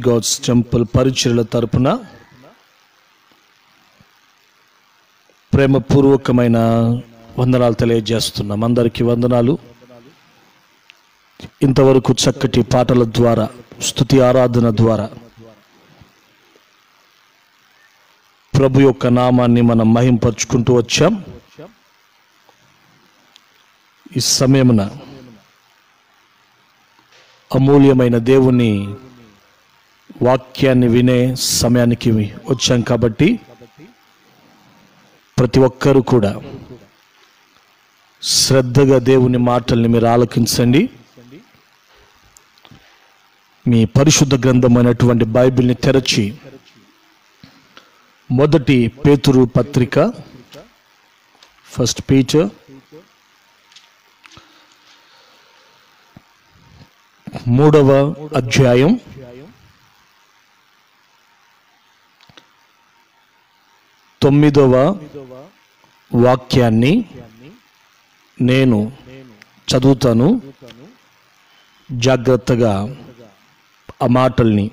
God's temple పరిచర్యల తరపున ప్రేమపూర్వకమైన వందనాలు తెలియజేస్తున్నాం. అందరికీ వందనాలు. ఇంతవరకు చక్కటి పాటల ద్వారా, స్తుతి ఆరాధన ద్వారా ప్రభు యొక్క నామాన్ని మనం మహింపరుచుకుంటూ వచ్చాం. ఈ సమయమున అమూల్యమైన దేవుని వాక్యాన్ని వినే సమయానికి వచ్చాం కాబట్టి ప్రతి ఒక్కరూ కూడా శ్రద్ధగా దేవుని మాటల్ని మీరు ఆలకించండి. మీ పరిశుద్ధ గ్రంథమైనటువంటి బైబిల్ని తెరచి మొదటి పేతురు పత్రిక, ఫస్ట్ పీటర్ 3వ అధ్యాయం 9వ వాక్యాన్ని నేను చదువుతాను. జాగ్రత్తగా ఆ మాటల్ని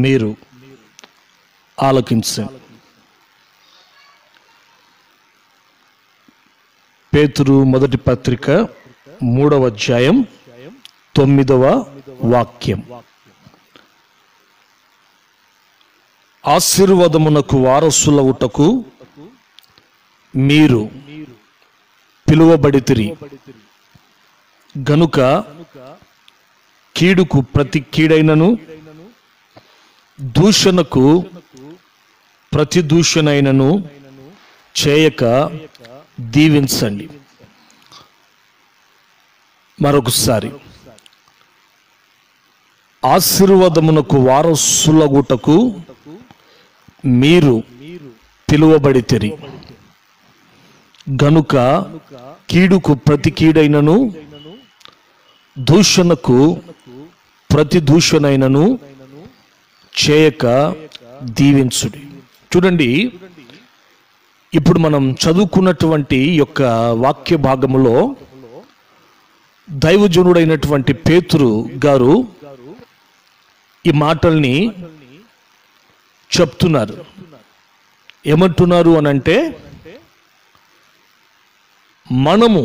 మీరు ఆలకించండి. పేతురు మొదటి పత్రిక 3వ అధ్యాయం 9వ వాక్యం. ఆశీర్వాదమునకు వారసులవుటకు మీరు పిలువబడితిరి గనుక కీడుకు ప్రతి కీడైనను, దూషణకు ప్రతి దూషణైనను చేయక దీవించండి. మరొకసారి, ఆశీర్వాదమునకు వారసులగుటకు మీరు పిలువబడితిరి గనుక కీడుకు ప్రతి కీడైనను, దూషణకు ప్రతి దూషణైనను చేయక దీవించుడి. చూడండి, ఇప్పుడు మనం చదువుకున్నటువంటి యొక్క వాక్య భాగములో దైవజనుడైనటువంటి పేతురు గారు ఈ మాటల్ని చెప్తున్నారు. ఏమంటున్నారు అనంటే, మనము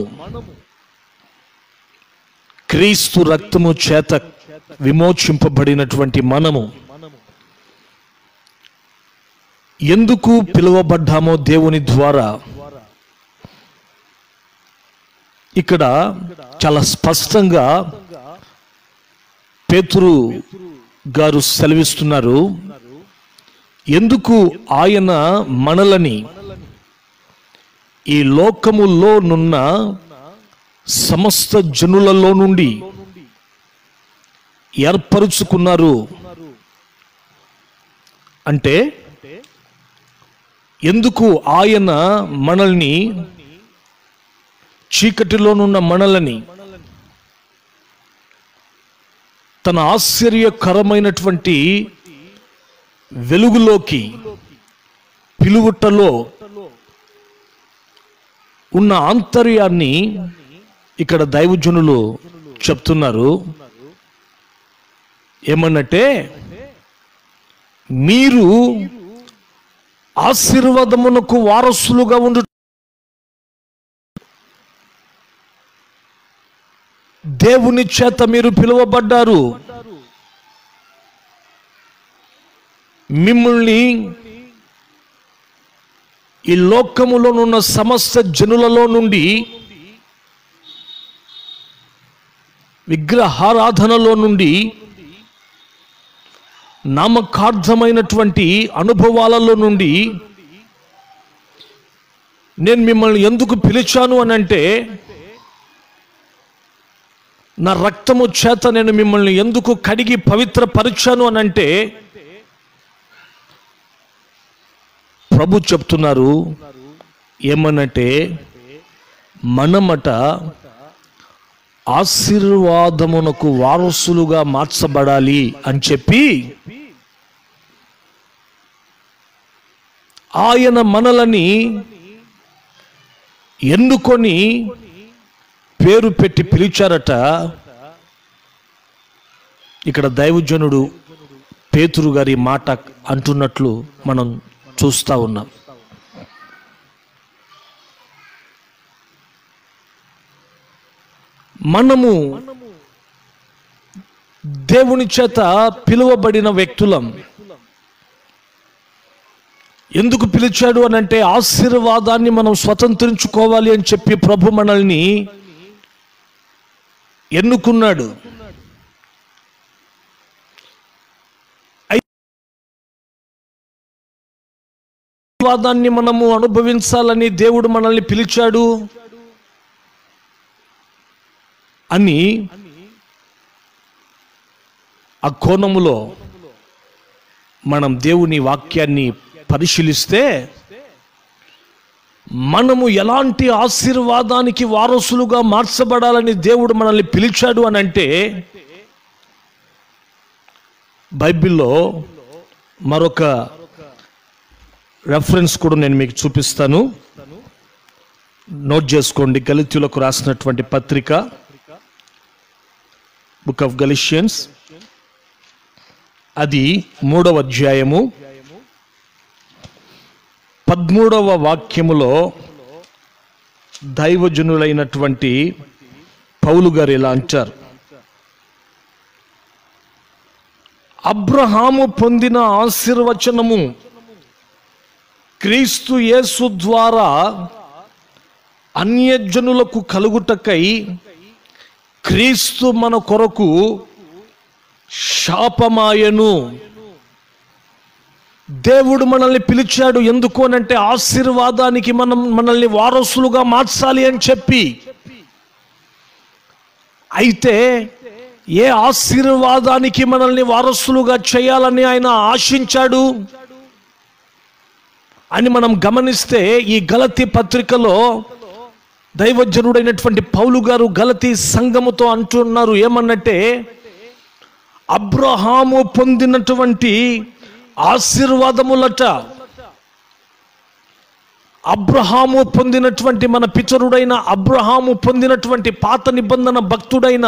క్రీస్తు రక్తము చేత విమోచింపబడినటువంటి మనము ఎందుకు పిలువబడ్డామో దేవుని ద్వారా ఇక్కడ చాలా స్పష్టంగా పేతురు గారు సెలవిస్తున్నారు. ఎందుకు ఆయన మనలని ఈ లోకములో నున్న సమస్త జనులలో నుండి ఏర్పరుచుకున్నారు అంటే, ఎందుకు ఆయన మనల్ని, చీకటిలోనున్న మనలని తన ఆశ్చర్యకరమైనటువంటి వెలుగులోకి పిలువుటలో ఉన్న ఆంతర్యాన్ని ఇక్కడ దైవజనులు చెప్తున్నారు. ఏమన్నట్టే, మీరు ఆశీర్వాదమునకు వారసులుగా ఉండు, దేవుని చేత మీరు పిలువబడ్డారు. మిమ్మల్ని ఈ లోకములోనున్న సమస్త జనులలో నుండి, విగ్రహారాధనలో నుండి, నామకార్థమైనటువంటి అనుభవాలలో నుండి నేను మిమ్మల్ని ఎందుకు పిలిచాను అనంటే, నా రక్తము చేత నేను మిమ్మల్ని ఎందుకు కడిగి పవిత్రపరిచాను అనంటే, ప్రభు చెప్తున్నారు. ఏమనంటే, మనమట ఆశీర్వాదమునకు వారసులుగా మార్చబడాలి అని చెప్పి ఆయన మనలని ఎన్నుకొని పేరు పెట్టి పిలిచారట. ఇక్కడ దైవజనుడు పేతురు గారి మాట అంటున్నట్లు మనం చూస్తూ ఉన్నాం. మనము దేవుని చేత పిలువబడిన వ్యక్తులం. ఎందుకు పిలిచాడు అని అంటే ఆశీర్వాదాన్ని మనం స్వతంత్రించుకోవాలి అని చెప్పి ప్రభు మనల్ని ఎన్నుకున్నాడు. ఆశీర్వాదాన్ని మనము అనుభవించాలని దేవుడు మనల్ని పిలిచాడు అని ఆ కోణములో మనం దేవుని వాక్యాన్ని పరిశీలిస్తే మనము ఎలాంటి ఆశీర్వాదానికి వారసులుగా మార్చబడాలని దేవుడు మనల్ని పిలిచాడు అని అంటే బైబిల్లో మరొక రెఫరెన్స్ కూడా నేను మీకు చూపిస్తాను, నోట్ చేసుకోండి. గలతీయులకు రాసినటువంటి పత్రిక, బుక్ ఆఫ్ గలిషియన్స్, అది 3వ అధ్యాయము 13వ వాక్యములో దైవజనులైనటువంటి పౌలు గారు ఇలా అంటారు: అబ్రహాము పొందిన ఆశీర్వచనము క్రీస్తు యేసు ద్వారా అన్యజనులకు కలుగుటకై క్రీస్తు మన కొరకు శాపమాయను. దేవుడు మనల్ని పిలిచాడు ఎందుకు అనంటే ఆశీర్వాదానికి మనల్ని వారసులుగా మార్చాలి అని చెప్పి. అయితే ఏ ఆశీర్వాదానికి మనల్ని వారసులుగా చేయాలని ఆయన ఆశించాడు అని మనం గమనిస్తే ఈ గలతీ పత్రికలో దైవజనుడైనటువంటి పౌలు గారు గలతీ సంఘముతో అంటున్నారు ఏమన్నట్టే, అబ్రహాము పొందినటువంటి ఆశీర్వాదములట, అబ్రహాము పొందినటువంటి మన పితరుడైన అబ్రహాము పొందినటువంటి పాత నిబంధన భక్తుడైన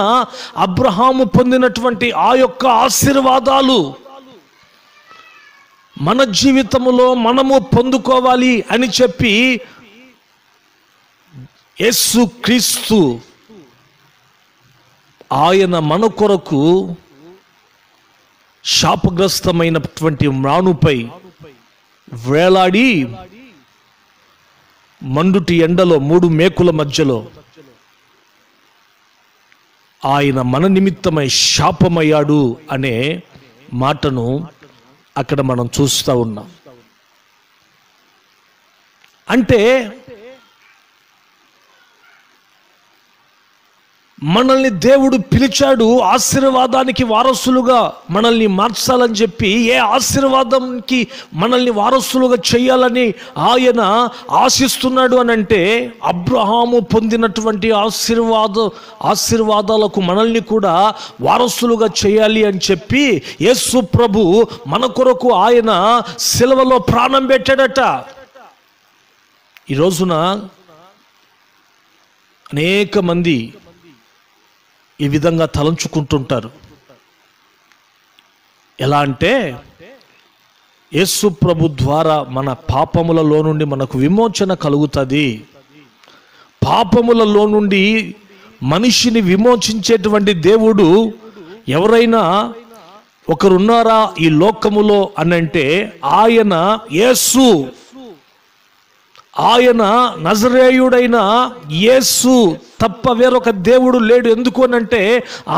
అబ్రహాము పొందినటువంటి ఆ యొక్క ఆశీర్వాదాలు మన జీవితంలో మనము పొందుకోవాలి అని చెప్పి యేసు క్రీస్తు ఆయన మన కొరకు శాపగ్రస్తమైనటువంటి మ్రానుపై వేలాడి మండుటి ఎండలో 3 మేకుల మధ్యలో ఆయన మన నిమిత్తమై శాపమయ్యాడు అనే మాటను అక్కడ మనం చూస్తూ ఉన్నాం. అంటే మనల్ని దేవుడు పిలిచాడు ఆశీర్వాదానికి వారసులుగా మనల్ని మార్చాలని చెప్పి. ఏ ఆశీర్వాదంకి మనల్ని వారసులుగా చేయాలని ఆయన ఆశిస్తున్నాడు అని అంటే అబ్రహాము పొందినటువంటి ఆశీర్వాదాలకు మనల్ని కూడా వారసులుగా చేయాలి అని చెప్పి యేసు ప్రభు మన కొరకు ఆయన సిలువలో ప్రాణం పెట్టాడట. ఈ రోజున అనేక మంది ఈ విధంగా తలంచుకుంటుంటారు. ఎలా అంటే యేసు ప్రభు ద్వారా మన పాపములలో నుండి మనకు విమోచన కలుగుతుంది. పాపములలో నుండి మనిషిని విమోచించేటువంటి దేవుడు ఎవరైనా ఒకరున్నారా ఈ లోకములో అనంటే ఆయన యేసు, ఆయన నజరేయుడైన యేసు తప్ప వేరొక దేవుడు లేడు. ఎందుకు అనంటే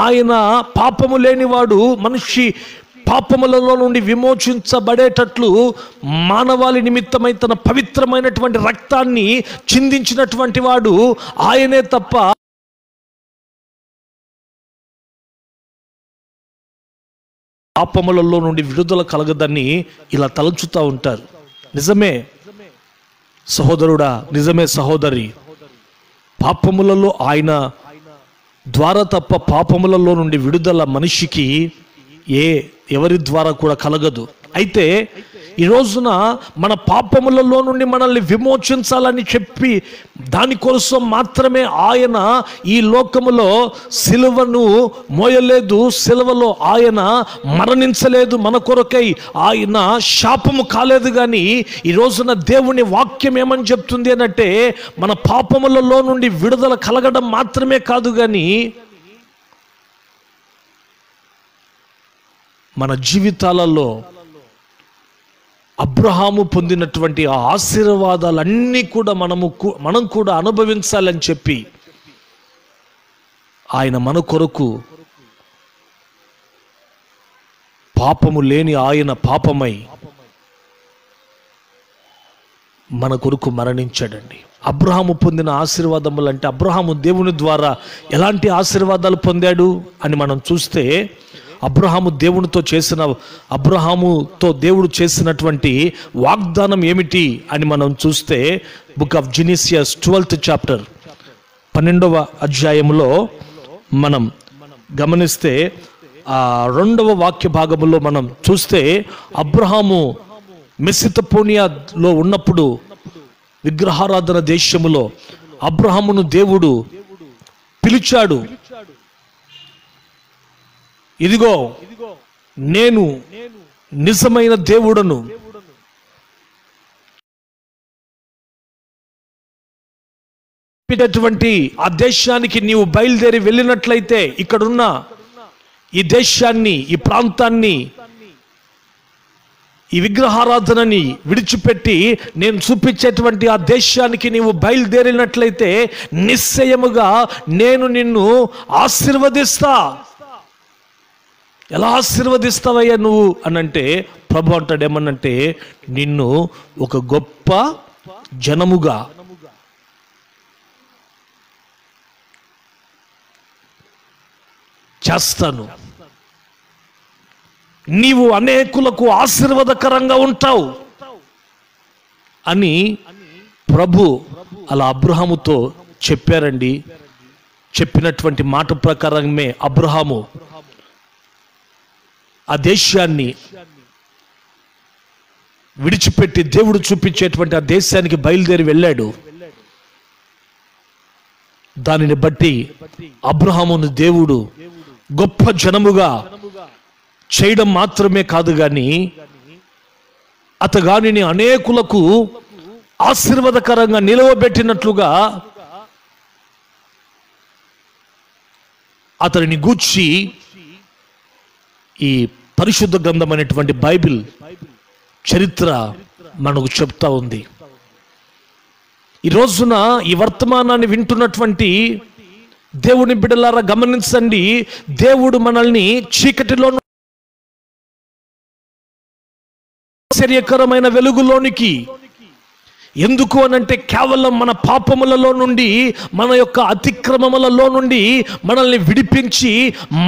ఆయన పాపము లేనివాడు. మనిషి పాపములలో నుండి విమోచించబడేటట్లు మానవాళి నిమిత్తమై తన పవిత్రమైనటువంటి రక్తాన్ని చిందించినటువంటి వాడు ఆయనే తప్ప పాపములలో నుండి విడుదల కలగదని ఇలా తలంచుతూ ఉంటారు. నిజమే సహోదరుడా, నిజమే సహోదరి, పాపములలో ఆయన ద్వారా తప్ప పాపములలో నుండి విడుదల మనిషికి ఎవరి ద్వారా కూడా కలగదు. అయితే ఈ రోజున మన పాపములలో నుండి మనల్ని విమోచించాలని చెప్పి దానికోసం మాత్రమే ఆయన ఈ లోకములో సిలువను మోయలేదు, సిలువలో ఆయన మరణించలేదు, మన కొరకై ఆయన శాపము కాలేదు. కానీ ఈ రోజున దేవుని వాక్యం ఏమని చెప్తుంది అనంటే, మన పాపములలో నుండి విడుదల కలగడం మాత్రమే కాదు, కానీ మన జీవితాలలో అబ్రహాము పొందినటువంటి ఆ ఆశీర్వాదాలన్నీ కూడా మనం కూడా అనుభవించాలని చెప్పి ఆయన మన కొరకు పాపము లేని ఆయన పాపమై మన కొరకు మరణించాడండి. అబ్రహాము పొందిన ఆశీర్వాదములు అంటే, అబ్రహాము దేవుని ద్వారా ఎలాంటి ఆశీర్వాదాలు పొందాడు అని మనం చూస్తే, అబ్రహాముతో దేవుడు చేసినటువంటి వాగ్దానం ఏమిటి అని మనం చూస్తే, book of Genesis 12th chapter 12వ అధ్యాయంలో మనం గమనిస్తే ఆ 2వ వాక్య భాగములో మనం చూస్తే, అబ్రహాము మెసొపొతామియాలో ఉన్నప్పుడు విగ్రహారాధన దేశములో అబ్రహామును దేవుడు పిలిచాడు. ఇదిగో నేను నిజమైన దేవుడను, ఆ దేశానికి నీవు బయలుదేరి వెళ్ళినట్లయితే, ఇక్కడున్న ఈ దేశాన్ని, ఈ ప్రాంతాన్ని, ఈ విగ్రహారాధనని విడిచిపెట్టి నేను చూపించేటువంటి ఆ దేశానికి నీవు బయలుదేరినట్లయితే నిశ్చయముగా నేను నిన్ను ఆశీర్వదిస్తా. ఎలా ఆశీర్వదిస్తావయ్యా నువ్వు అనంటే, ప్రభు అంటాడు ఏమనంటే, నిన్ను ఒక గొప్ప జనముగా చేస్తాను, నీవు అనేకులకు ఆశీర్వాదకరంగా ఉంటావు అని ప్రభు అలా అబ్రహాముతో చెప్పారండి. చెప్పినటువంటి మాట ప్రకారమే అబ్రహాము ఆ దేశాన్ని విడిచిపెట్టి దేవుడు చూపించేటువంటి ఆ దేశానికి బయలుదేరి వెళ్ళాడు. దానిని బట్టి అబ్రహామును దేవుడు గొప్ప జనముగా చేయడం మాత్రమే కాదు, కానీ అతగానిని అనేకులకు ఆశీర్వాదకరంగా నిలవబెట్టినట్లుగా అతనిని గూర్చి ఈ పరిశుద్ధ గ్రంథమైనటువంటి బైబిల్ చరిత్ర మనకు చెప్తా ఉంది. ఈ రోజున ఈ వర్తమానాన్ని వింటున్నటువంటి దేవుని బిడ్డలారా గమనించండి, దేవుడు మనల్ని చీకటిలో ఆశ్చర్యకరమైన వెలుగులోనికి, ఎందుకు అనంటే కేవలం మన పాపములలో నుండి, మన యొక్క అతిక్రమములలో నుండి మనల్ని విడిపించి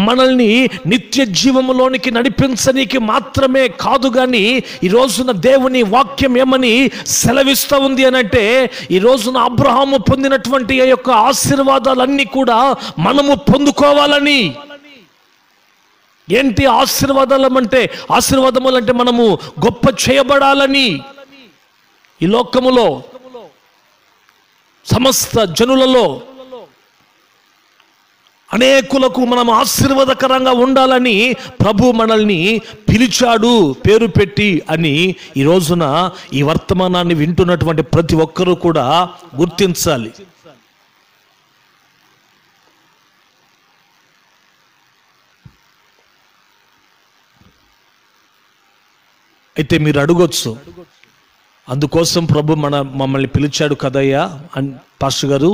మనల్ని నిత్య జీవములోనికి నడిపించడానికి మాత్రమే కాదు. కానీ ఈ రోజున దేవుని వాక్యం ఏమని సెలవిస్తూ ఉంది అనంటే, ఈ రోజున అబ్రహాము పొందినటువంటి ఆ యొక్క ఆశీర్వాదాలన్నీ కూడా మనము పొందుకోవాలని. ఏంటి ఆశీర్వాదములు అంటే మనము గొప్ప చేయబడాలని. ఈ లోకములో సమస్త జనులలో అనేకులకు మనం ఆశీర్వాదకరంగా ఉండాలని ప్రభు మనల్ని పిలిచాడు, పేరు పెట్టి అని ఈ రోజున ఈ వర్తమానాన్ని వింటున్నటువంటి ప్రతి ఒక్కరూ కూడా గుర్తించాలి. అయితే మీరు అడగొచ్చు, అందుకోసం ప్రభు మమ్మల్ని పిలిచాడు కదయ్యా అని పాస్టర్ గారు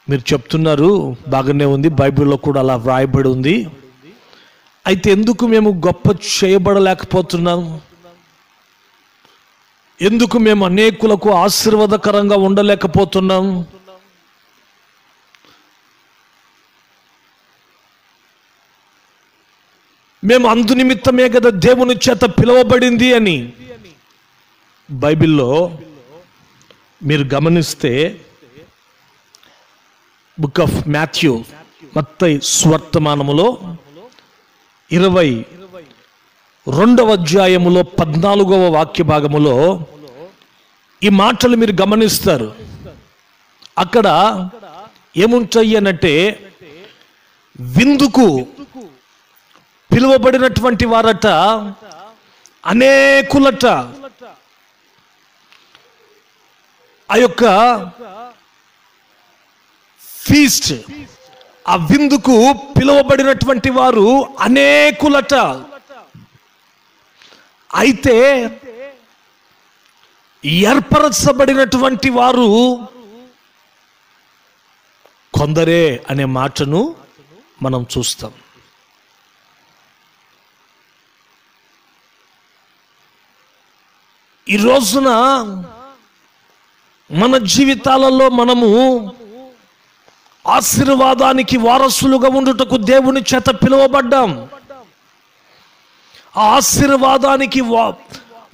మీరు చెప్తున్నారు, బాగానే ఉంది, బైబిల్లో కూడా అలా వ్రాయబడి ఉంది. అయితే ఎందుకు మేము గొప్ప చేయబడలేకపోతున్నాం? ఎందుకు మేము అనేకులకు ఆశీర్వాదకరంగా ఉండలేకపోతున్నాం? మేము అందు నిమిత్తమే కదా దేవుని చేత పిలువబడింది అని బైబిల్లో మీరు గమనిస్తే బుక్ ఆఫ్ మాథ్యూ, మత్తయి సువర్తమానములో 2వ అధ్యాయములో 14వ వాక్య భాగములో ఈ మాటలు మీరు గమనిస్తారు. అక్కడ ఏముంటాయి అనంటే, విందుకు పిలువబడినటువంటి వారట అనేకులట. ఆ యొక్క ఫీస్ట్, ఆ విందుకు పిలువబడినటువంటి వారు అనేకులట. అయితే ఏర్పరచబడినటువంటి వారు కొందరే అనే మాటను మనం చూస్తాం. ఈ రోజున మన జీవితాలలో మనము ఆశీర్వాదానికి వారసులుగా ఉండుటకు దేవుని చేత పిలువబడ్డాం. ఆ ఆశీర్వాదానికి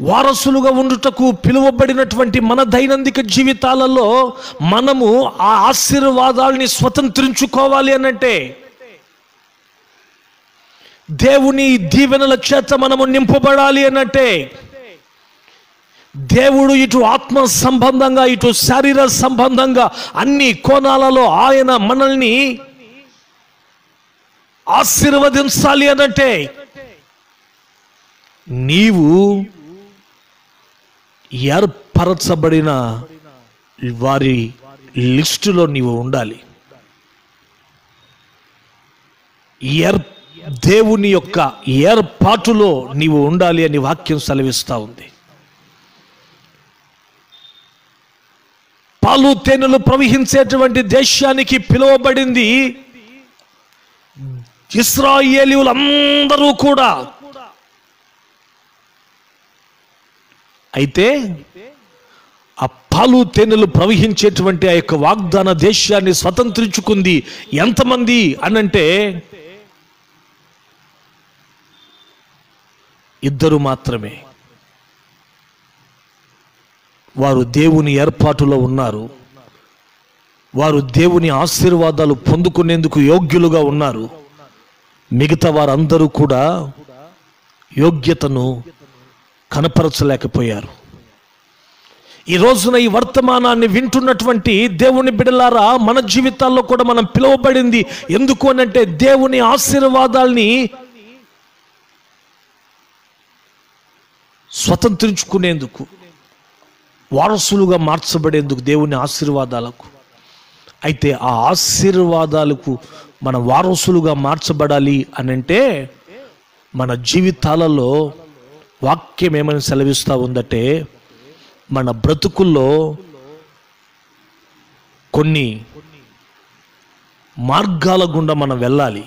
వారసులుగా ఉండుటకు పిలువబడినటువంటి మన దైనందిక జీవితాలలో మనము ఆ ఆశీర్వాదాలని స్వతంత్రించుకోవాలి అనంటే, దేవుని దీవెనల చేత మనము నింపబడాలి అనంటే, దేవుడు ఇటు ఆత్మ సంబంధంగా ఇటు శరీర సంబంధంగా అన్ని కోణాలలో ఆయన మనల్ని ఆశీర్వదించాలి అనంటే, నీవు ఏర్పరచబడిన వారి లిస్టులో నీవు ఉండాలి. దేవుని యొక్క ఏర్పాటులో నీవు ఉండాలి అని వాక్యం సెలవిస్తూ ఉంది. పాలు తేనెలు ప్రవహించేటువంటి దేశానికి పిలువబడింది ఇశ్రాయేలీయులందరూ కూడా. అయితే ఆ పాలు తేనెలు ప్రవహించేటువంటి ఆ యొక్క వాగ్దాన దేశాన్ని స్వతంత్రించుకుంది ఎంతమంది అనంటే, ఇద్దరు మాత్రమే. వారు దేవుని ఏర్పాటులో ఉన్నారు. వారు దేవుని ఆశీర్వాదాలు పొందుకునేందుకు యోగ్యులుగా ఉన్నారు. మిగతా వారందరూ కూడా యోగ్యతను కనపరచలేకపోయారు. ఈ రోజున ఈ వర్తమానాన్ని వింటున్నటువంటి దేవుని బిడ్డలారా, మన జీవితాల్లో కూడా మనం పిలువబడింది ఎందుకు అనంటే, దేవుని ఆశీర్వాదాల్ని స్వతంత్రించుకునేందుకు, వారసులుగా మార్చబడేందుకు, దేవుని ఆశీర్వాదాలకు. అయితే ఆ ఆశీర్వాదాలకు మన వారసులుగా మార్చబడాలి అనంటే, మన జీవితాలలో వాక్యం ఏమని సెలవిస్తూ ఉందంటే, మన బ్రతుకుల్లో కొన్ని మార్గాల గుండా మనం వెళ్ళాలి.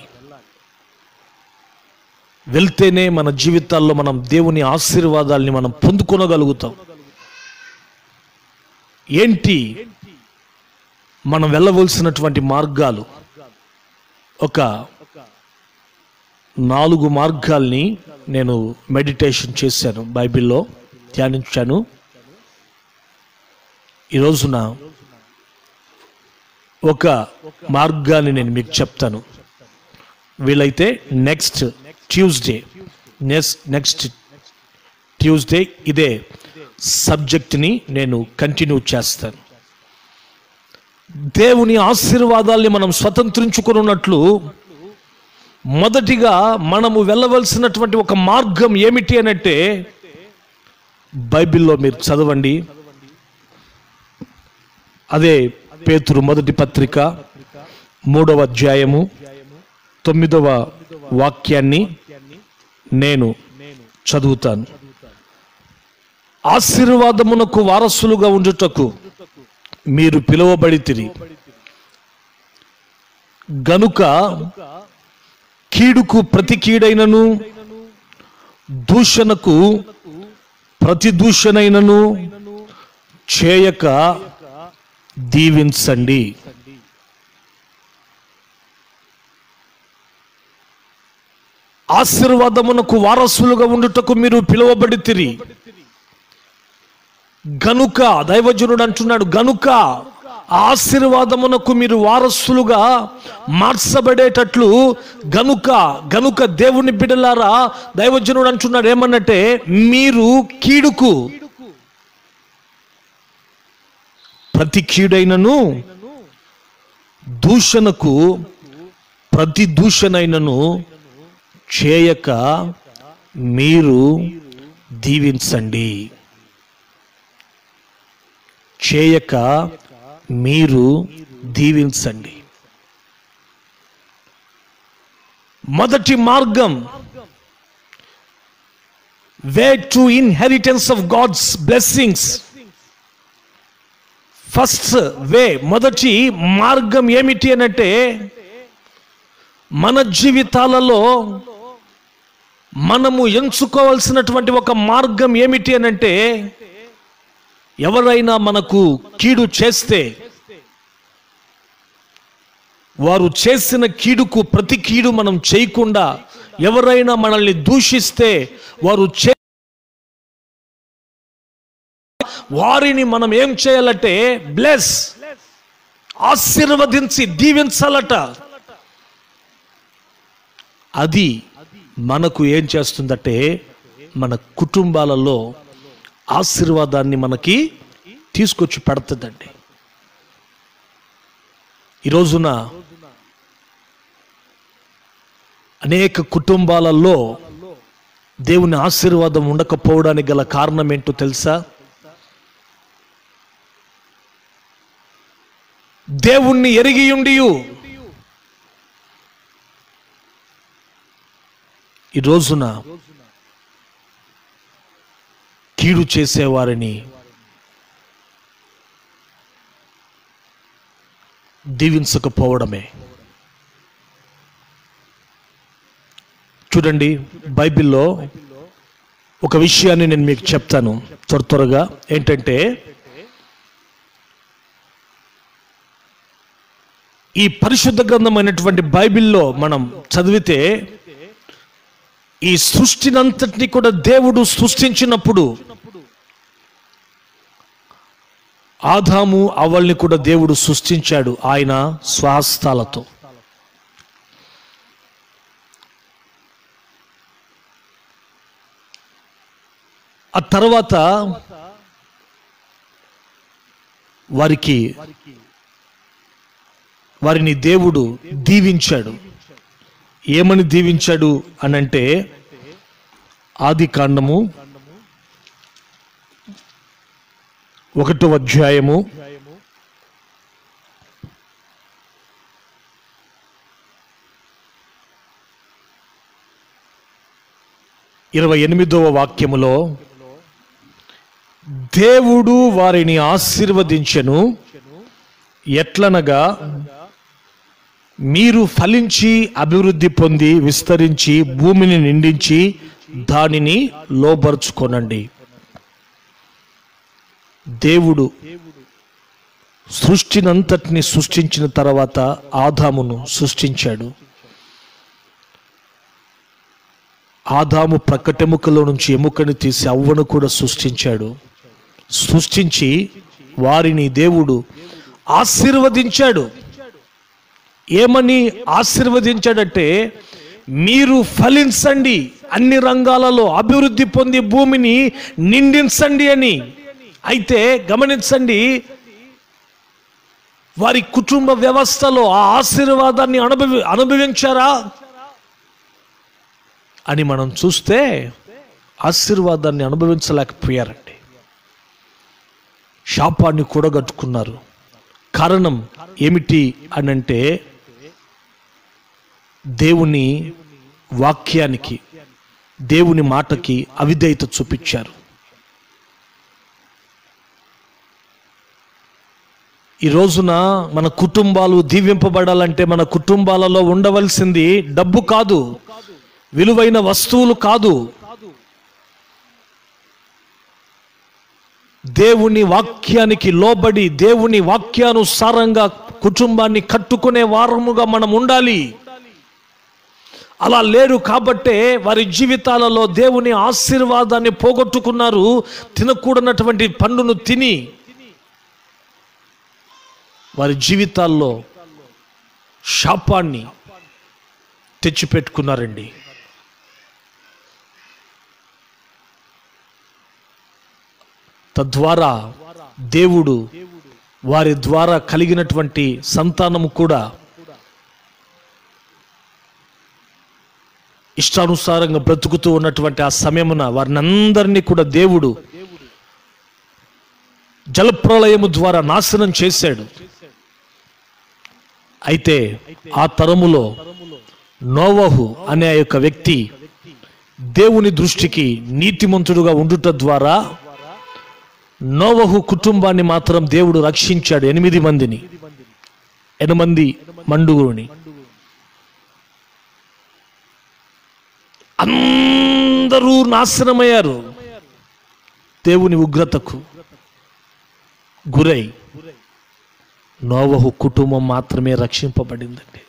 వెళ్తేనే మన జీవితాల్లో మనం దేవుని ఆశీర్వాదాల్ని మనం పొందుకొనగలుగుతాం. ఏంటి మనం వెళ్ళవలసినటువంటి మార్గాలు? ఒక 4 మార్గాల్ని నేను మెడిటేషన్ చేశాను, బైబిల్లో ధ్యానించాను. ఈ రోజున ఒక మార్గాన్ని నేను మీకు చెప్తాను. వీలైతే నెక్స్ట్ ట్యూస్డే ఇదే సబ్జెక్ట్ని నేను కంటిన్యూ చేస్తాను. దేవుని ఆశీర్వాదాల్ని మనం స్వతంత్రించుకున్నట్లు మొదటిగా మనము వెళ్ళవలసినటువంటి ఒక మార్గం ఏమిటి అనంటే, బైబిల్లో మీరు చదవండి. అదే పేతురు మొదటి పత్రిక 3వ అధ్యాయము 9వ వాక్యాన్ని నేను చదువుతాను. ఆశీర్వాదమునకు వారసులుగా ఉండుటకు మీరు పిలువబడితిరి గనుక కీడుకు ప్రతి కీడైనను, దూషణకు ప్రతి దూషణైనను చేయక దీవించండి. ఆశీర్వాదమునకు వారసులుగా ఉండుటకు మీరు పిలువబడితిరి గనుక, దైవజనుడు అంటున్నాడు, గనుక ఆశీర్వాదమునకు మీరు వారసులుగా మార్చబడేటట్లు గనుక దేవుని బిడ్డలారా, దైవజనుడు అంటున్నాడు ఏమన్నట్టే, మీరు కీడుకు ప్రతి కీడైనను దూషణకు ప్రతి దూషణైనను చేయక మీరు దీవించండి. చేయక మీరు దీవించండి. మొదటి మార్గం, way to inheritance of God's blessings. First way, మొదటి మార్గం ఏమిటి అనంటే, మన జీవితాలలో మనము ఎంచుకోవాల్సినటువంటి ఒక మార్గం ఏమిటి అనంటే, ఎవరైనా మనకు కీడు చేస్తే, వారు చేసిన కీడుకు ప్రతి కీడు మనం చేయకుండా, ఎవరైనా మనల్ని దూషిస్తే వారిని మనం ఏం చేయాలంటే బ్లెస్, ఆశీర్వదించి దీవించాలట. అది మనకు ఏం చేస్తుందంటే మన కుటుంబాలలో ఆశీర్వాదాన్ని మనకి తీసుకొచ్చి పెడుతుందండి. ఈ రోజున అనేక కుటుంబాలలో దేవుని ఆశీర్వాదం ఉండకపోవడానికి గల కారణం ఏంటో తెలుసా? దేవుణ్ణి ఎరిగియుండి ఈ రోజున కీడు చేసేవారిని దీవించకపోవడమే. చూడండి, బైబిల్లో ఒక విషయాన్ని నేను మీకు చెప్తాను త్వరగా. ఏంటంటే, ఈ పరిశుద్ధ గ్రంథమైనటువంటి బైబిల్లో మనం చదివితే, ఈ సృష్టినంతటిని కూడా దేవుడు సృష్టించినప్పుడు ఆదాము అవ్వల్ని కూడా దేవుడు సృష్టించాడు ఆయన స్వహస్తాలతో. ఆ తర్వాత వారిని దేవుడు దీవించాడు. ఏమని దీవించాడు అనంటే, ఆదికాండము 1వ అధ్యాయము 28వ వాక్యములో, దేవుడు వారిని ఆశీర్వదించెను, ఎట్లనగా మీరు ఫలించి అభివృద్ధి పొంది విస్తరించి భూమిని నిండించి దానిని లోబరుచుకొనండి. దేవుడు సృష్టినంతటిని సృష్టించిన తర్వాత ఆదామును సృష్టించాడు. ఆదాము ప్రక్కటెముకలో నుంచి ఎముకని తీసి అవ్వను కూడా సృష్టించాడు. సృష్టించి వారిని దేవుడు ఆశీర్వదించాడు. ఏమని ఆశీర్వదించాడంటే, మీరు ఫలించండి, అన్ని రంగాలలో అభివృద్ధి పొంది భూమిని నిండించండి అని. అయితే గమనించండి, వారి కుటుంబ వ్యవస్థలో ఆ ఆశీర్వాదాన్ని అనుభవించారా అని మనం చూస్తే ఆశీర్వాదాన్ని అనుభవించలేకపోయారండి. శాపాన్ని కూడగట్టుకున్నారు. కారణం ఏమిటి అనంటే, దేవుని వాక్యానికి, దేవుని మాటకి అవిధేయత చూపించారు. ఈ రోజున మన కుటుంబాలు దీవింపబడాలంటే మన కుటుంబాలలో ఉండవలసింది డబ్బు కాదు, విలువైన వస్తువులు కాదు, దేవుని వాక్యానికి లోబడి దేవుని వాక్యానుసారంగా కుటుంబాన్ని కట్టుకునే వారముగా మనం ఉండాలి. అలా లేరు కాబట్టే వారి జీవితాలలో దేవుని ఆశీర్వాదాన్ని పోగొట్టుకున్నారు. తినకూడనటువంటి పండును తిని వారి జీవితాల్లో శాపాన్ని తెచ్చిపెట్టుకున్నారండి. తద్వారా దేవుడు వారి ద్వారా కలిగినటువంటి సంతానము కూడా ఇష్టానుసారంగా బ్రతుకుతూ ఉన్నటువంటి ఆ సమయమున వారిని అందరినీ కూడా దేవుడు జలప్రళయము ద్వారా నాశనం చేశాడు. అయితే ఆ తరములో నోవహు అనే ఆ యొక్క వ్యక్తి దేవుని దృష్టికి నీతిమంతుడుగా ఉండుట ద్వారా నోవహు కుటుంబాన్ని మాత్రం దేవుడు రక్షించాడు. 8 మందిని, 8 మండుగుని. అందరూ నాశనమయ్యారు. దేవుని ఉగ్రతకు గురై నోవహు కుటుంబం మాత్రమే రక్షింపబడిందండి.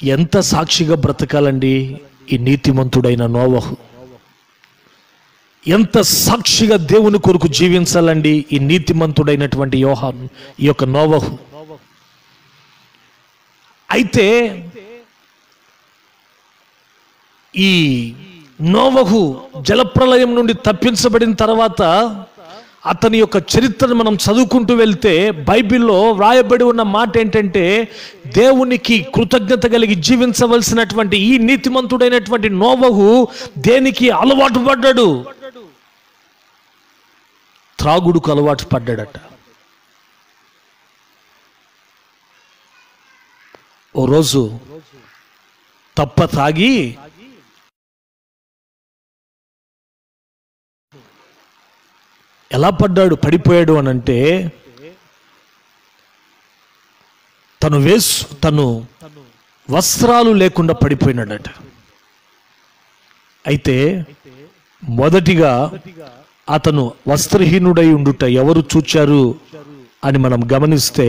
ఎంత సాక్షిగా బ్రతకాలండి ఈ నీతిమంతుడైన నోవహు. ఎంత సాక్షిగా దేవుని కొరకు జీవించాలండి ఈ నీతిమంతుడైనటువంటి యోహాను, ఈ యొక్క నోవహు. అయితే ఈ నోవహు జలప్రళయం నుండి తప్పించబడిన తర్వాత అతని యొక్క చరిత్రను మనం చదువుకుంటూ వెళ్తే బైబిల్లో వ్రాయబడి ఉన్న మాట ఏంటంటే, దేవునికి కృతజ్ఞత కలిగి జీవించవలసినటువంటి ఈ నీతిమంతుడైనటువంటి నోవహు దేనికి అలవాటు పడ్డాడు? త్రాగుడుకు అలవాటు పడ్డాడట. ఓ రోజు తప్ప తాగి ఎలా పడిపోయాడు అని అంటే, తను వస్త్రాలు లేకుండా పడిపోయినాడట. అయితే మొదటిగా అతను వస్త్రహీనుడై ఉండుట ఎవరు చూచారు అని మనం గమనిస్తే,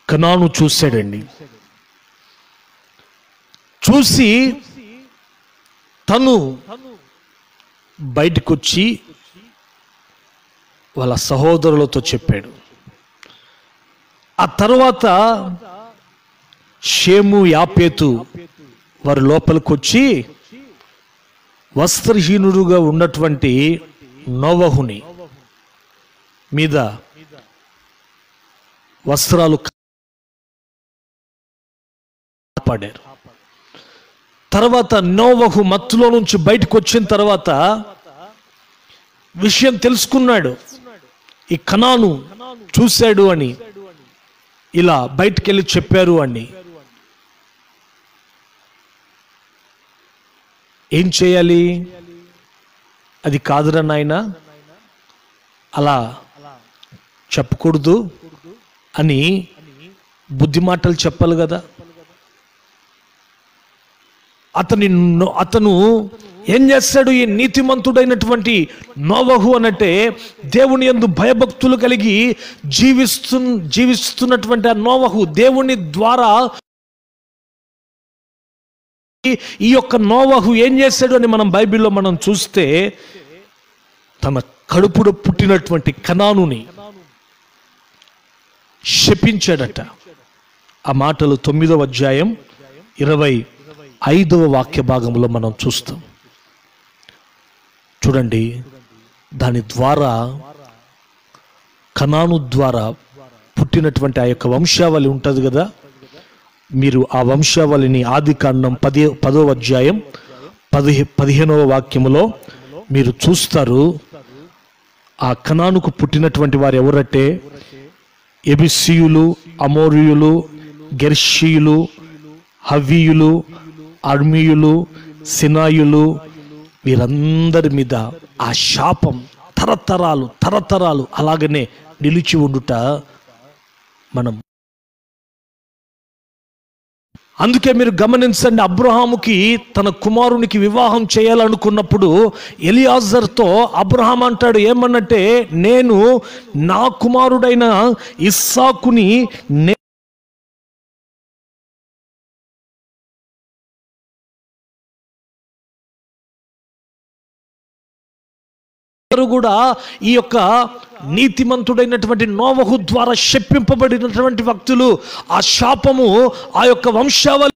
కనాను చూశాడండి. చూసి తను బయటకు వచ్చి వాళ్ళ సహోదరులతో చెప్పాడు. ఆ తర్వాత షేము, యాపేతు వారి లోపలికి వచ్చి వస్త్రహీనుడుగా ఉన్నటువంటి నోవహుని మీద వస్త్రాలు కాపాడారు. తర్వాత నోవహు మత్తులో నుంచి బయటకు వచ్చిన తర్వాత విషయం తెలుసుకున్నాడు. ఈ కనాను చూశాడు అని, ఇలా బయటికెళ్ళి చెప్పారు అని. ఏం చేయాలి? అది కాదురా నాయన, అలా చెప్పకూడదు అని బుద్ధి మాటలు చెప్పాలి కదా. అతను ఏం చేస్తాడు? ఈ నీతిమంతుడైనటువంటి నోవహు అనంటే దేవుని యందు భయభక్తులు కలిగి జీవిస్తున్నటువంటి ఆ నోవహు, దేవుని ద్వారా ఈ యొక్క నోవహు ఏం చేశాడు అని మనం బైబిల్లో మనం చూస్తే, తన కడుపులో పుట్టినటువంటి కనానుని శపించాడట. ఆ మాటలు 9వ అధ్యాయం 25వ వాక్య భాగంలో మనం చూస్తాం. చూడండి, దాని ద్వారా కనాను ద్వారా పుట్టినటువంటి ఆ యొక్క వంశావళి ఉంటుంది కదా. మీరు ఆ వంశావళిని ఆదికాండం 10వ అధ్యాయం 15వ వాక్యములో మీరు చూస్తారు. ఆ కనానుకు పుట్టినటువంటి వారు ఎవరంటే ఎబిసీయులు, అమోరీయులు, గెర్షీయులు, హవీయులు, అర్మీయులు, సినాయులు, వీరందరి మీద ఆ శాపం తరతరాలు అలాగనే నిలిచి ఉండుట మనం అందుకే మీరు గమనించండి, అబ్రహాముకి తన కుమారునికి వివాహం చేయాలనుకున్నప్పుడు ఎలియాజర్తో అబ్రహాం అంటాడు ఏమన్నంటే, నేను నా కుమారుడైన ఇస్సాకుని కూడా ఈ యొక్క నీతిమంతుడైనటువంటి నోవహు ద్వారా శపింపబడినటువంటి వ్యక్తులు, ఆ శాపము ఆ యొక్క వంశావళి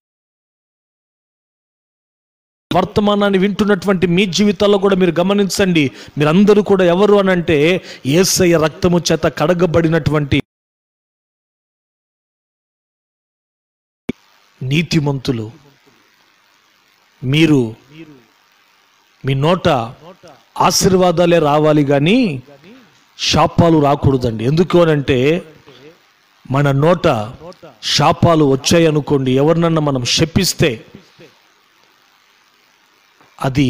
వర్తమానాన్ని వింటున్నటువంటి మీ జీవితాల్లో కూడా మీరు గమనించండి. మీరందరూ కూడా ఎవరు అనంటే యేసయ్య రక్తము చేత కడగబడినటువంటి నీతిమంతులు. మీరు మీ నోట ఆశీర్వాదాలే రావాలి కానీ శాపాలు రాకూడదండి. ఎందుకు అనంటే మన నోట శాపాలు వచ్చాయి అనుకోండి, ఎవరినన్నా మనం శపిస్తే అది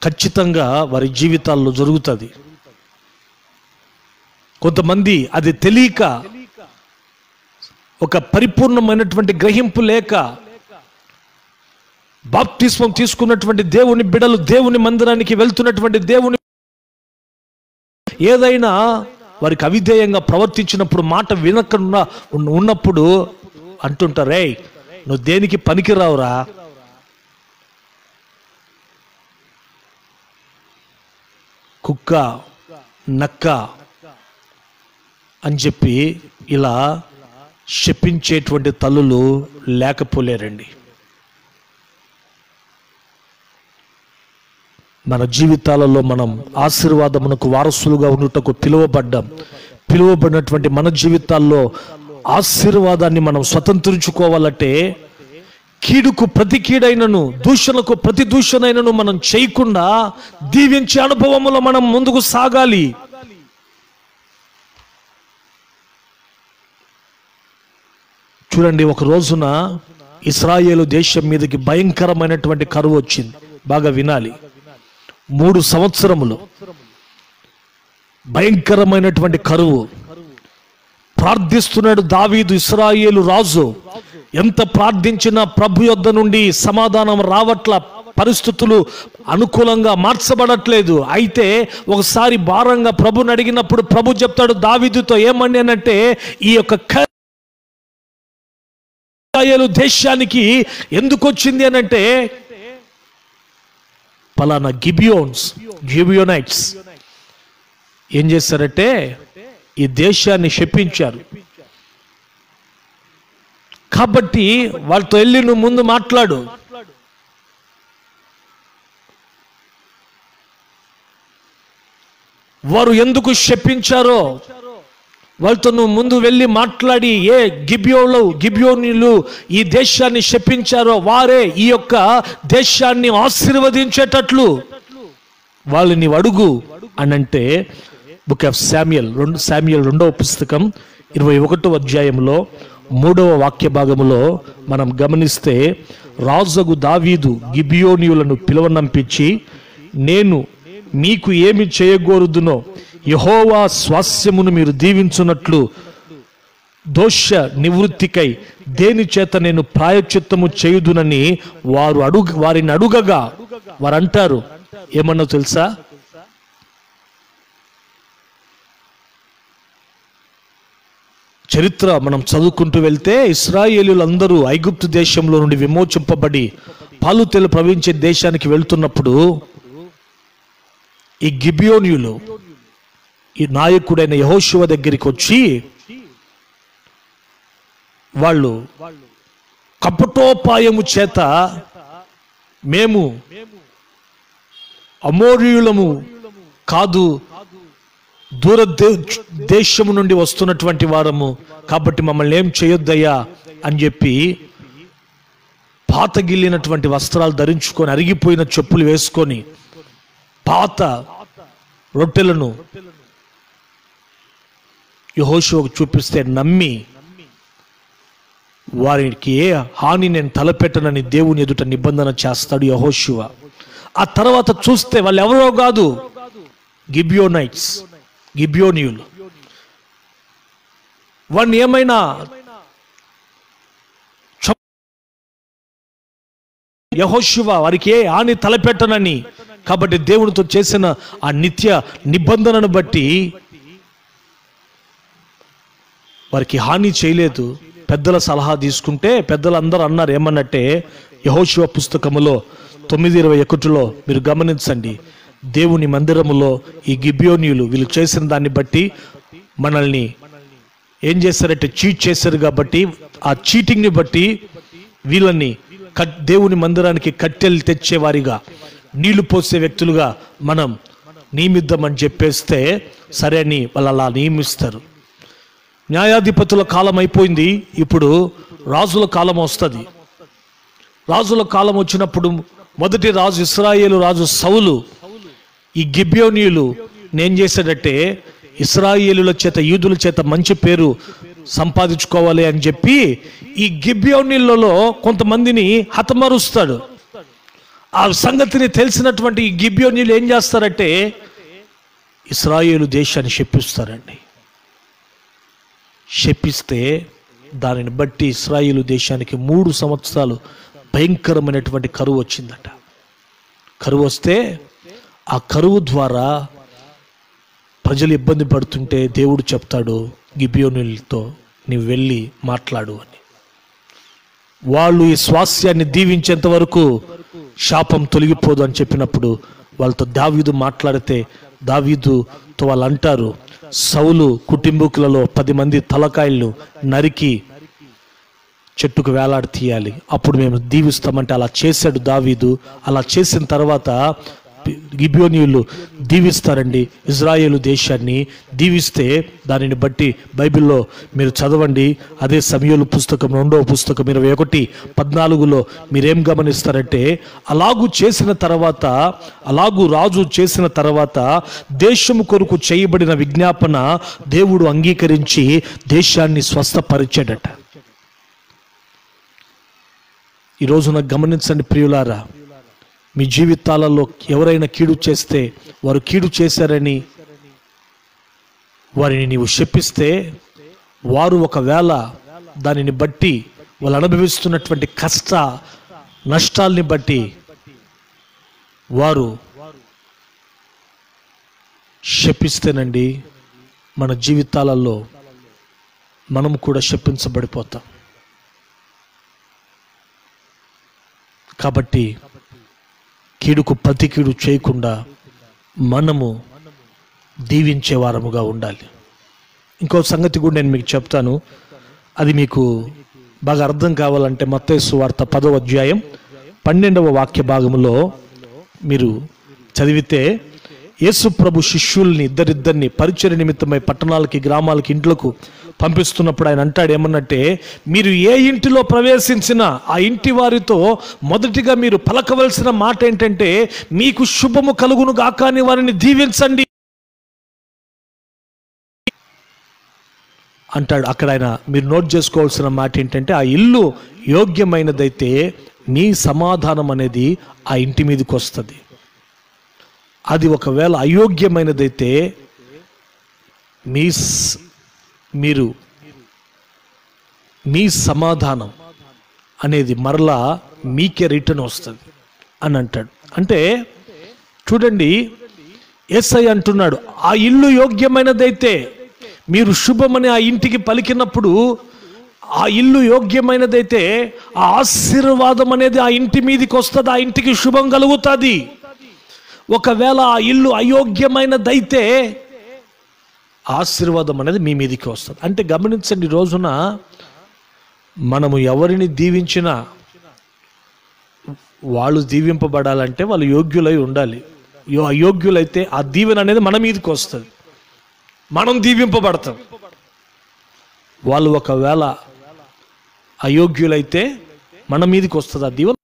ఖచ్చితంగా వారి జీవితాల్లో జరుగుతుంది. కొంతమంది అది తెలియక, ఒక పరిపూర్ణమైనటువంటి గ్రహింపు లేక బాప్తిస్మం తీసుకున్నటువంటి దేవుని బిడలు దేవుని మందిరానికి వెళ్తున్నటువంటి దేవుని ఏదైనా వారికి అవిధేయంగా ప్రవర్తించినప్పుడు, మాట వినకుండా ఉన్నప్పుడు అంటుంటారే, నువ్వు దేనికి పనికిరావురా, కుక్క నక్క అని చెప్పి ఇలా శపించేటువంటి తల్లులు లేకపోలేరండి. మన జీవితాలలో మనం ఆశీర్వాదమునకు వారసులుగా ఉండుటకు పిలువబడినటువంటి మన జీవితాల్లో ఆశీర్వాదాన్ని మనం స్వతంత్రించుకోవాలంటే కీడుకు ప్రతి కీడైనను, దూషణకు ప్రతి దూషణైనను మనం చేయకుండా దీవించే అనుభవములో మనం ముందుకు సాగాలి. చూడండి, ఒక రోజున ఇశ్రాయేలు దేశం మీదకి భయంకరమైనటువంటి కరువు వచ్చింది. బాగా వినాలి, 3 సంవత్సరములు భయంకరమైనటువంటి కరువు. ప్రార్థిస్తున్నాడు దావీదు, ఇశ్రాయేలు రాజు. ఎంత ప్రార్థించినా ప్రభు యొద్ద నుండి సమాధానం రావట్ల, పరిస్థితులు అనుకూలంగా మార్చబడట్లేదు. అయితే ఒకసారి భారంగా ప్రభుని అడిగినప్పుడు ప్రభు చెప్తాడు దావీదుతో ఏమని అంటే, ఈ యొక్క ఇశ్రాయేలు దేశానికి ఎందుకు వచ్చింది అనంటే, పలానా గిబియోనైట్స్ ఏం చేశారంటే ఈ దేశాన్ని శపించారు. కాబట్టి వాళ్ళతో వెళ్ళి నువ్వు ముందు మాట్లాడు, వారు ఎందుకు శపించారో వాళ్ళతో నువ్వు ముందు వెళ్ళి మాట్లాడి, ఏ గిబియోనీయులు ఈ దేశాన్ని శపించారో వారే ఈ యొక్క దేశాన్ని ఆశీర్వదించేటట్లు వాళ్ళని అడుగు అని అంటే, బుక్ ఆఫ్ శామ్యుయల్ 2వ పుస్తకం 21వ అధ్యాయంలో 3వ వాక్య భాగములో మనం గమనిస్తే, రాజుగు దావీదు గిబియోనీయులను పిలువనంపించి, నేను మీకు ఏమి చేయగోరుదునో యెహోవా స్వాస్యమును మీరు దీవించున్నట్లు దోష నివృత్తికై దేని చేత నేను ప్రాయశ్చిత్తము చేయుదునని వారిని అడుగగా వారు అంటారు ఏమన్నా తెలుసా? చరిత్ర మనం చదువుకుంటూ వెళ్తే ఇశ్రాయేలీయులందరూ ఐగుప్తు దేశంలో నుండి విమోచింపబడి పాలుతేలు ప్రవహించే దేశానికి వెళ్తున్నప్పుడు ఈ గిబియోనీయులు ఈ నాయకుడైన యెహోషువ దగ్గరికి వచ్చి వాళ్ళు కపటోపాయము చేత మేము అమోరీయులము కాదు, దూర దేశము నుండి వస్తున్నటువంటి వారము, కాబట్టి మమ్మల్ని ఏం చేయొద్దయ్యా అని చెప్పి పాతగిల్లినటువంటి వస్త్రాలు ధరించుకొని, అరిగిపోయిన చెప్పులు వేసుకొని, పాత రొట్టెలను యెహోషువకు చూపిస్తే నమ్మి వారికి ఏ హాని నేను తలపెట్టనని దేవుని ఎదుట నిబంధన చేస్తాడు యెహోషువ. ఆ తర్వాత చూస్తే వాళ్ళు ఎవరో కాదు, గిబియోనీయులు. వాడిని ఏమైనా యెహోషువ వారికి ఏ హాని తలపెట్టనని. కాబట్టి దేవునితో చేసిన ఆ నిత్య నిబంధనను బట్టి వారికి హాని చేయలేదు. పెద్దల సలహా తీసుకుంటే పెద్దలందరూ అన్నారు ఏమన్నట్టే, యెహోషువ పుస్తకములో 9:21 మీరు గమనించండి, దేవుని మందిరములో ఈ గిబియోనీయులు వీళ్ళు చేసిన దాన్ని బట్టి మనల్ని ఏం చేశారంటే చీట్ చేశారు. కాబట్టి ఆ చీటింగ్ని బట్టి వీళ్ళని దేవుని మందిరానికి కట్టెలు తెచ్చేవారిగా, నీళ్లు పోసే వ్యక్తులుగా మనం నియమిద్దామని చెప్పేస్తే సరే అని వాళ్ళు అలా నియమిస్తారు. న్యాయాధిపతుల కాలం అయిపోయింది, ఇప్పుడు రాజుల కాలం వస్తుంది. రాజుల కాలం వచ్చినప్పుడు మొదటి రాజు ఇశ్రాయేలు రాజు సౌలు ఈ గిబియోనీయులు నేను చేశాడంటే ఇశ్రాయేలుల చేత యూదుల చేత మంచి పేరు సంపాదించుకోవాలి అని చెప్పి ఈ గిబియోనీలలో కొంతమందిని హతమరుస్తాడు. ఆ సంగతిని తెలిసినటువంటి ఈ గిబియోనీలు ఏం చేస్తారంటే ఇశ్రాయేలు దేశాన్ని శపిస్తారండి. శపిస్తే దానిని బట్టి ఇశ్రాయేలు దేశానికి 3 సంవత్సరాలు భయంకరమైనటువంటి కరువు వచ్చిందట. కరువు వస్తే ఆ కరువు ద్వారా ప్రజలు ఇబ్బంది పడుతుంటే దేవుడు చెప్తాడు గిబియోనీలతో, నీవు వెళ్ళి మాట్లాడు అని. వాళ్ళు ఈ స్వాస్యాన్ని దీవించేంత వరకు శాపం తొలగిపోదు అని చెప్పినప్పుడు వాళ్ళతో దావీదు మాట్లాడితే దావీదుతో వాళ్ళు అంటారు, సౌలు కుటుంబీకులలో 10 మంది తలకాయలను నరికి చెట్టుకు వేలాడి తీయాలి, అప్పుడు మేము దీవిస్తామంటే అలా చేశాడు దావీదు. అలా చేసిన తర్వాత గిబియోనీయులు దీవిస్తారండి ఇజ్రాయేలు దేశాన్ని. దీవిస్తే దానిని బట్టి బైబిల్లో మీరు చదవండి, అదే సమూయేలు పుస్తకం 2వ పుస్తకం 21:14 మీరేం గమనిస్తారంటే అలాగూ రాజు చేసిన తర్వాత దేశము కొరకు చేయబడిన విజ్ఞాపన దేవుడు అంగీకరించి దేశాన్ని స్వస్థపరిచాడట. ఈ రోజున గమనించండి ప్రియులారా, మీ జీవితాలలో ఎవరైనా కీడు చేస్తే, వారు కీడు చేశారని వారిని నీవు శపిస్తే, వారు ఒకవేళ దానిని బట్టి వాళ్ళు అనుభవిస్తున్నటువంటి కష్ట నష్టాల్ని బట్టి వారు శపిస్తేనండి మన జీవితాలలో మనం కూడా శపించబడిపోతాం. కాబట్టి కీడుకు ప్రతి కీడు చేయకుండా మనము దీవించే వారముగా ఉండాలి. ఇంకో సంగతి కూడా నేను మీకు చెప్తాను, అది మీకు బాగా అర్థం కావాలంటే మత్తయి సువార్త 10వ అధ్యాయం 12వ వాక్య భాగంలో మీరు చదివితే యేసు ప్రభు శిష్యుల్ని ఇద్దరిద్దరిని పరిచర్య నిమిత్తమై పట్టణాలకి గ్రామాలకి ఇంట్లకు పంపిస్తున్నప్పుడు ఆయన అంటాడు ఏమన్నట్టే, మీరు ఏ ఇంటిలో ప్రవేశించినా ఆ ఇంటి వారితో మొదటిగా మీరు పలకవలసిన మాట ఏంటంటే మీకు శుభము కలుగును గాక అని వారిని దీవించండి అంటాడు. అక్కడ ఆయన మీరు నోట్ చేసుకోవాల్సిన మాట ఏంటంటే ఆ ఇల్లు యోగ్యమైనదైతే మీ సమాధానం అనేది ఆ ఇంటి మీదకి వస్తుంది. అది ఒకవేళ అయోగ్యమైనదైతే మీ సమాధానం అనేది మరలా మీకే రిటర్న్ వస్తుంది అని అంటాడు. అంటే చూడండి, యేసయ్య అంటున్నాడు ఆ ఇల్లు యోగ్యమైనదైతే మీరు శుభమని ఆ ఇంటికి పలికినప్పుడు, ఆ ఇల్లు యోగ్యమైనదైతే ఆ ఆశీర్వాదం అనేది ఆ ఇంటి మీదకి వస్తుంది, ఆ ఇంటికి శుభం కలుగుతుంది. ఒకవేళ ఆ ఇల్లు అయోగ్యమైనదైతే ఆశీర్వాదం అనేది మీ మీదకి వస్తుంది. అంటే గమనించండి, రోజున మనము ఎవరిని దీవించినా వాళ్ళు దీవింపబడాలంటే వాళ్ళు యోగ్యులై ఉండాలి. అయోగ్యులైతే ఆ దీవెన అనేది మన మీదకి వస్తుంది, మనం దీవింపబడతాం. వాళ్ళు ఒకవేళ అయోగ్యులైతే మన మీదకి వస్తుంది ఆ దీవెన.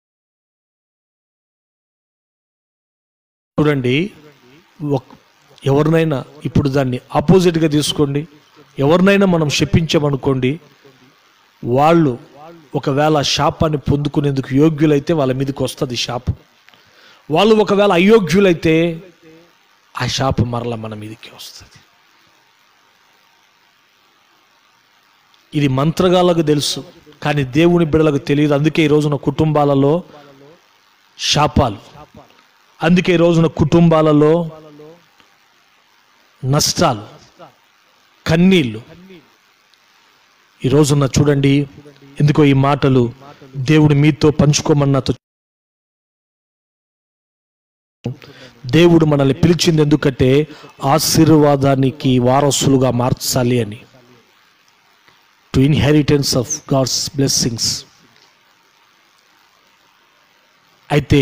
చూడండి, ఎవరినైనా ఇప్పుడు దాన్ని ఆపోజిట్గా తీసుకోండి, ఎవరినైనా మనం శపించామనుకోండి, వాళ్ళు ఒకవేళ శాపాన్ని పొందుకునేందుకు యోగ్యులైతే వాళ్ళ మీదకి వస్తుంది శాపం. వాళ్ళు ఒకవేళ అయోగ్యులైతే ఆ శాపం మరలా మన మీదకి వస్తుంది. ఇది మంత్రగాళ్ళకు తెలుసు, కానీ దేవుని బిడ్డలకు తెలియదు. అందుకే ఈ రోజున కుటుంబాలలో శాపాలు. అందుకే ఈ రోజున కుటుంబాలలో నష్టాలు, కన్నీళ్ళు. ఈ రోజున చూడండి, ఎందుకో ఈ మాటలు దేవుడు మీతో పంచుకోమన్నతో. దేవుడు మనల్ని పిలిచింది ఎందుకంటే ఆశీర్వాదానికి వారసులుగా మార్చాలి అని. To inheritance of God's blessings. అయితే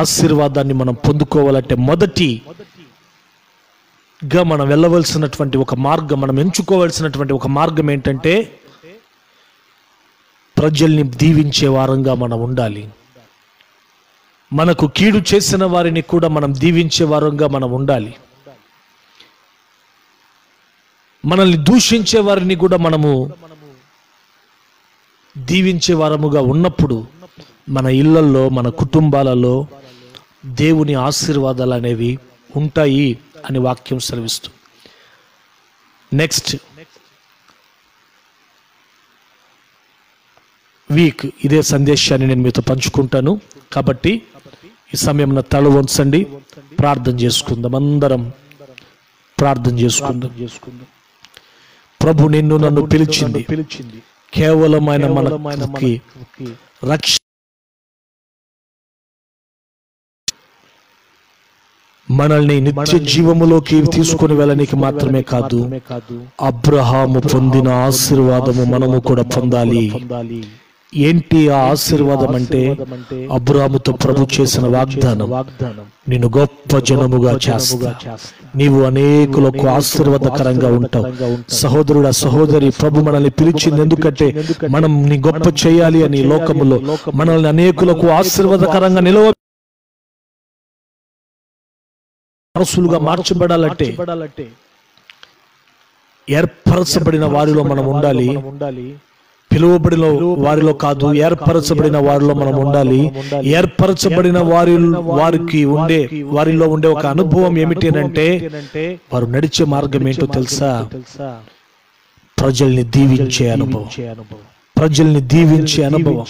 ఆశీర్వాదాన్ని మనం పొందుకోవాలంటే మొదటిగా మనం వెళ్ళవలసినటువంటి ఒక మార్గం, మనం ఎంచుకోవలసినటువంటి ఒక మార్గం ఏంటంటే ప్రజల్ని దీవించే వారంగా మనం ఉండాలి. మనకు కీడు చేసిన వారిని కూడా మనం దీవించే వారంగా మనం ఉండాలి. మనల్ని దూషించే వారిని కూడా మనము దీవించే వారముగా ఉన్నప్పుడు మన ఇళ్లలో, మన కుటుంబాలలో దేవుని ఆశీర్వాదాలు అనేవి ఉంటాయి అని వాక్యం సెలవిస్తుంది. నెక్స్ట్ వీక్ ఇదే సందేశాన్ని నేను మీతో పంచుకుంటాను. కాబట్టి ఈ సమయం తల వంచండి, ప్రార్థన చేసుకుందాం. అందరం ప్రార్థన చేసుకుందాం. ప్రభు నిన్ను నన్ను పిలిచింది కేవలం ఆయన మనకి రక్ష మనల్ని నిత్య జీవములోకి తీసుకుని వెళ్ళడానికి మాత్రమే కాదు, అబ్రహాము పొందిన ఆశీర్వాదము మనము కూడా పొందాలి. ఏంటి ఆ ఆశీర్వాదం అంటే అబ్రాహాముతో ప్రభు చేసిన వాగ్దానం, నిన్ను గొప్ప జనముగా చేస్తా, నీవు అనేకులకు ఆశీర్వాదకరంగా ఉంటావు. సహోదరుడా, సహోదరి, ప్రభు మనల్ని పిలిచింది ఎందుకంటే మనం నీ గొప్ప చేయాలి అని. లోకములో మనల్ని అనేకులకు ఆశీర్వాదకరంగా నిలవ వారసులుగా మార్చబడాలంటే ఏర్పరచబడిన వారిలో మనం ఉండాలి. పిలువబడిన వారిలో కాదు, ఏర్పరచబడిన వారిలో మనం ఉండాలి. ఏర్పరచబడిన వారిలో ఉండే ఒక అనుభవం ఏమిటి అంటే వారు నడిచే మార్గం ఏంటో తెలుసా? ప్రజల్ని దీవించే అనుభవం. ప్రజల్ని దీవించే అనుభవం.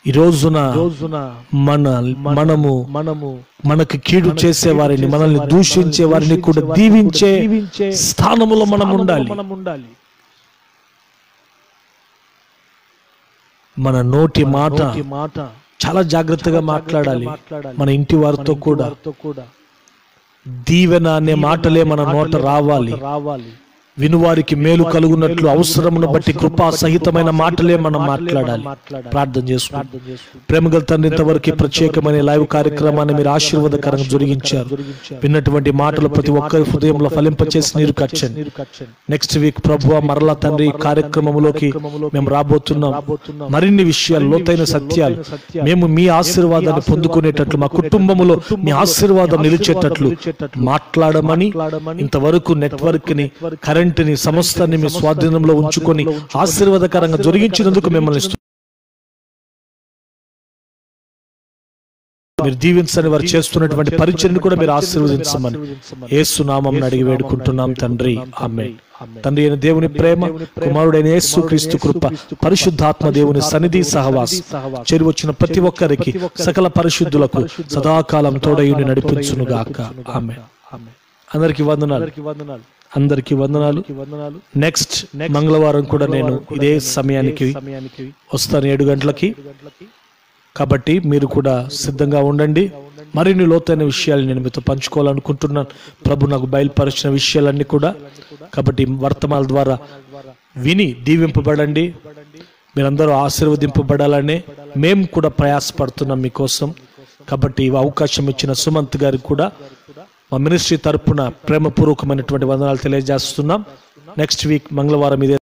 ఈ రోజున మనకు కీడు చేసే వారిని, మనల్ని దూషించే వారిని కూడా దీవించే స్థానములో మనం ఉండాలి. మన నోటి మాట చాలా జాగ్రత్తగా మాట్లాడాలి. మన ఇంటి వారితో కూడా దీవెన అనే మాటలే మన నోట రావాలి. వినువారికి మేలు కలుగునట్లు అవసరమును బట్టి కృపా సహితమైన మాటలే మనం మాట్లాడాలి. ప్రార్థన చేసుకుందాం. ప్రేమగల తండ్రి, ఇంతవరకు ప్రత్యేకమైన లైవ్ కార్యక్రమాన్ని మీరు ఆశీర్వాదకరంగా జరిగించారు. విన్నటువంటి మాటలు ప్రతి ఒక్కరి హృదయంలో ఫలింపచేసి నీరు కట్టండి. నెక్స్ట్ వీక్ ప్రభువా మరలా తండ్రి ఈ కార్యక్రమంలోకి మేము రాబోతున్నాం. మరిన్ని విషయాలు, లోతైన సత్యాలు మేము మీ ఆశీర్వాదాన్ని పొందుకునేటట్లు, మా కుటుంబములో మీ ఆశీర్వాదం నిలిచేటట్లు మాట్లాడమని, ఇంతవరకు నెట్వర్క్ ని, కరెంటుని, సమస్తాన్ని మీ స్వాధీనంలో ఉంచుకొని ఆశీర్వాదకరంగా జరిగించినందుకు మిమ్మల్ని మీరు దీవించని వారు చేస్తున్నటువంటి పరిచర్ని కూడా మీరు ఆశీర్వదించమని యేసు నామమున అడిగి వేడుకుంటున్నాం తండ్రి. ఆమేన్. తండ్రి అయిన దేవుని ప్రేమ, కుమారుడైన యేసు క్రీస్తు కృప, పరిశుద్ధాత్మ దేవుని సన్నిధి సహవాసం చేరి వచ్చిన ప్రతి ఒక్కరికి, సకల పరిశుద్ధులకు సదాకాలం తోడయుని నడిపించును గాక. ఆమేన్. అందరికీ వందనాలు. అందరికీ వందనాలు. నెక్స్ట్ మంగళవారం కూడా నేను ఇదే సమయానికి వస్తాను, 7 గంటలకి. కాబట్టి మీరు కూడా సిద్ధంగా ఉండండి. మరిన్ని లోతైన విషయాలు నేను మీతో పంచుకోవాలనుకుంటున్నాను. ప్రభు నాకు బయలుపరిచిన విషయాలన్నీ కూడా. కాబట్టి వర్తమానాల ద్వారా విని దీవింపబడండి. మీరందరూ ఆశీర్వదింపబడాలనే మేము కూడా ప్రయాసపడుతున్నాం మీకోసం. కాబట్టి ఈ అవకాశం ఇచ్చిన సుమంత్ గారికి కూడా మా మినిస్ట్రీ తరపున ప్రేమపూర్వకమైనటువంటి వందనాలు తెలియజేస్తున్నాం. నెక్స్ట్ వీక్ మంగళవారం ఇదే